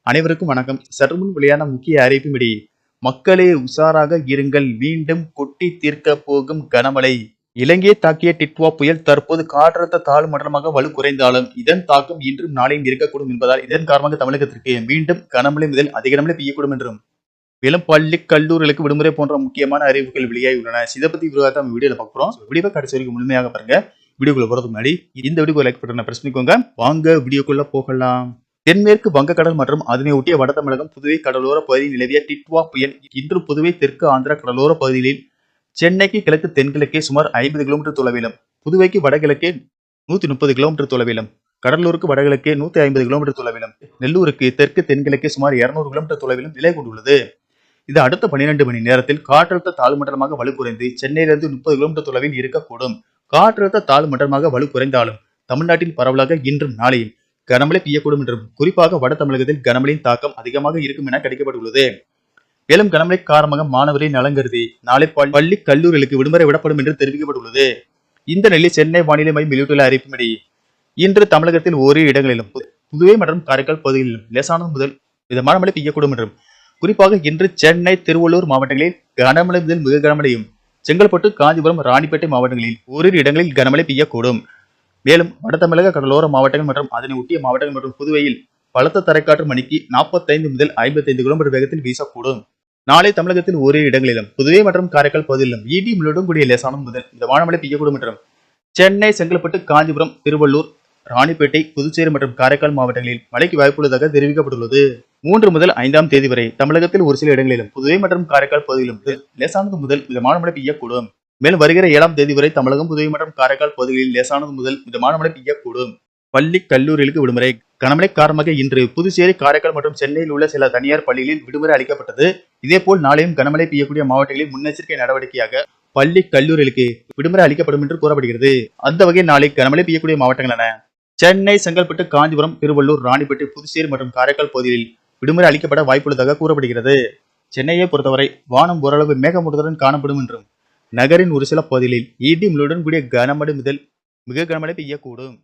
அனைவருக்கும் வணக்கம். சற்றுமுன் வெளியான முக்கிய அறிவிப்பின்படி, மக்களே உஷாராக இருங்கள், மீண்டும் கொட்டி தீர்க்க போகும் கனமழை. இலங்கையை தாக்கிய டிட்வா புயல் தற்போது காற்றழுத்த தாழ்வு மண்டலமாக வலு குறைந்தாலும் இதன் தாக்கம் இன்றும் நாளையும் இருக்கக்கூடும் என்பதால் இதன் காரணமாக தமிழகத்திற்கு மீண்டும் கனமழை முதல் அதிக கனமழை பெய்யக்கூடும் என்றும் மேலும் பள்ளி கல்லூரிகளுக்கு விடுமுறை போன்ற முக்கியமான அறிவிப்புகள் வெளியாகி உள்ளன. இதை பத்தி விரிவாக நம்ம வீடியோல பார்க்கிறோம். வீடியோ கடைசி வரைக்கும் முழுமையாக பாருங்க. வீடியோக்குள்ள போறதுக்கு முன்னாடி இந்த வீடியோ லைக் பட்டனை பிரஸ் பண்ணிக்கோங்க. வாங்க வீடியோக்குள்ள போகலாம். தென்மேற்கு வங்கக்கடல் மற்றும் அதனை ஒட்டிய வட தமிழகம் புதுவை கடலோர பகுதியில் நிலவிய டிட்வா புயல் இன்று புதுவை தெற்கு ஆந்திரா கடலோர பகுதிகளில் சென்னைக்கு கிழக்கு தென்கிழக்கே சுமார் 50 கிலோமீட்டர் தொலைவிலும், புதுவைக்கு வடகிழக்கே 130 கிலோமீட்டர் தொலைவிலும், கடலூருக்கு வடகிழக்கே 150 கிலோமீட்டர் தொலைவிலும், நெல்லூருக்கு தெற்கு தென்கிழக்கே சுமார் 200 கிலோமீட்டர் தொலைவிலும் நிலை கொண்டுள்ளது. இது அடுத்த 12 மணி நேரத்தில் காற்றழுத்த தாழ்வு மண்டலமாக வலு குறைந்து சென்னையிலிருந்து 30 கிலோமீட்டர் தொலைவில் இருக்கக்கூடும். காற்றழுத்த தாழ்வு மண்டலமாக வலு குறைந்தாலும் தமிழ்நாட்டில் பரவலாக இன்றும் நாளையும் கனமழை பெய்யக்கூடும் என்றும், குறிப்பாக வட தமிழகத்தில் கனமழையின் தாக்கம் அதிகமாக இருக்கும் என கணிக்கப்பட்டுள்ளது. மேலும் கனமழை காரணமாக மாணவரின் நலன் கருதி நாளை பள்ளி கல்லூரிகளுக்கு விடுமுறை விடப்படும் என்று தெரிவிக்கப்பட்டுள்ளது. இந்த நிலையில் சென்னை வானிலை மையம் வெளியிட்டுள்ள அறிவிப்பின்படி இன்று தமிழகத்தில் ஓரிரு இடங்களிலும் புதுவை மற்றும் காரைக்கால் பகுதிகளிலும் லேசானது முதல் மிதமான மழை பெய்யக்கூடும் என்றும், குறிப்பாக இன்று சென்னை திருவள்ளூர் மாவட்டங்களில் கனமழை முதல் மிக கனமழையும், செங்கல்பட்டு காஞ்சிபுரம் ராணிப்பேட்டை மாவட்டங்களில் ஓரிரு இடங்களில் கனமழை பெய்யக்கூடும். மேலும் வட தமிழக கடலோர மாவட்டங்கள் மற்றும் அதனை ஒட்டிய மாவட்டங்கள் மற்றும் புதுவையில் பலத்த தரைக்காற்று மணிக்கு 45 முதல் 55 கிலோமீட்டர் வேகத்தில் வீசக்கூடும். நாளை தமிழகத்தில் ஓரிரு இடங்களிலும் புதுவை மற்றும் காரைக்கால் பகுதியிலும் இடி மின்னலுடன் கூடிய லேசானது முதல் மிதமான மழை பெய்யக்கூடும் என்றும், சென்னை செங்கல்பட்டு காஞ்சிபுரம் திருவள்ளூர் ராணிப்பேட்டை புதுச்சேரி மற்றும் காரைக்கால் மாவட்டங்களில் மழைக்கு வாய்ப்புள்ளதாக தெரிவிக்கப்பட்டுள்ளது. 3 முதல் 5ஆம் தேதி வரை தமிழகத்தில் ஒரு சில இடங்களிலும் புதுவை மற்றும் காரைக்கால் பகுதியிலும் லேசானது முதல் மிதமான மழை பெய்யக்கூடும். மேலும் வருகிற 7ஆம் தேதி வரை தமிழகம் புதுவை மற்றும் காரைக்கால் பகுதிகளில் லேசானது முதல் மிதமான மழை பெய்யக்கூடும். பள்ளி கல்லூரிகளுக்கு விடுமுறை. கனமழை காரணமாக இன்று புதுச்சேரி காரைக்கால் மற்றும் சென்னையில் உள்ள சில தனியார் பள்ளிகளில் விடுமுறை அளிக்கப்பட்டது. இதேபோல் நாளையும் கனமழை பெய்யக்கூடிய மாவட்டங்களில் முன்னெச்சரிக்கை நடவடிக்கையாக பள்ளி கல்லூரிகளுக்கு விடுமுறை அளிக்கப்படும் என்று கூறப்படுகிறது. அந்த வகையில் நாளை கனமழை பெய்யக்கூடிய மாவட்டங்கள் என சென்னை செங்கல்பட்டு காஞ்சிபுரம் திருவள்ளூர் ராணிப்பேட்டை புதுச்சேரி மற்றும் காரைக்கால் பகுதிகளில் விடுமுறை அளிக்கப்பட வாய்ப்புள்ளதாக கூறப்படுகிறது. சென்னையை பொறுத்தவரை வானம் ஓரளவு மேகமூட்டத்துடன் காணப்படும் என்றும், நகரின் ஒரு சில பகுதிகளில் இடி மின்னலுடன் கூடிய கனமழை முதல் மிக கனமழை பெய்யக்கூடும்.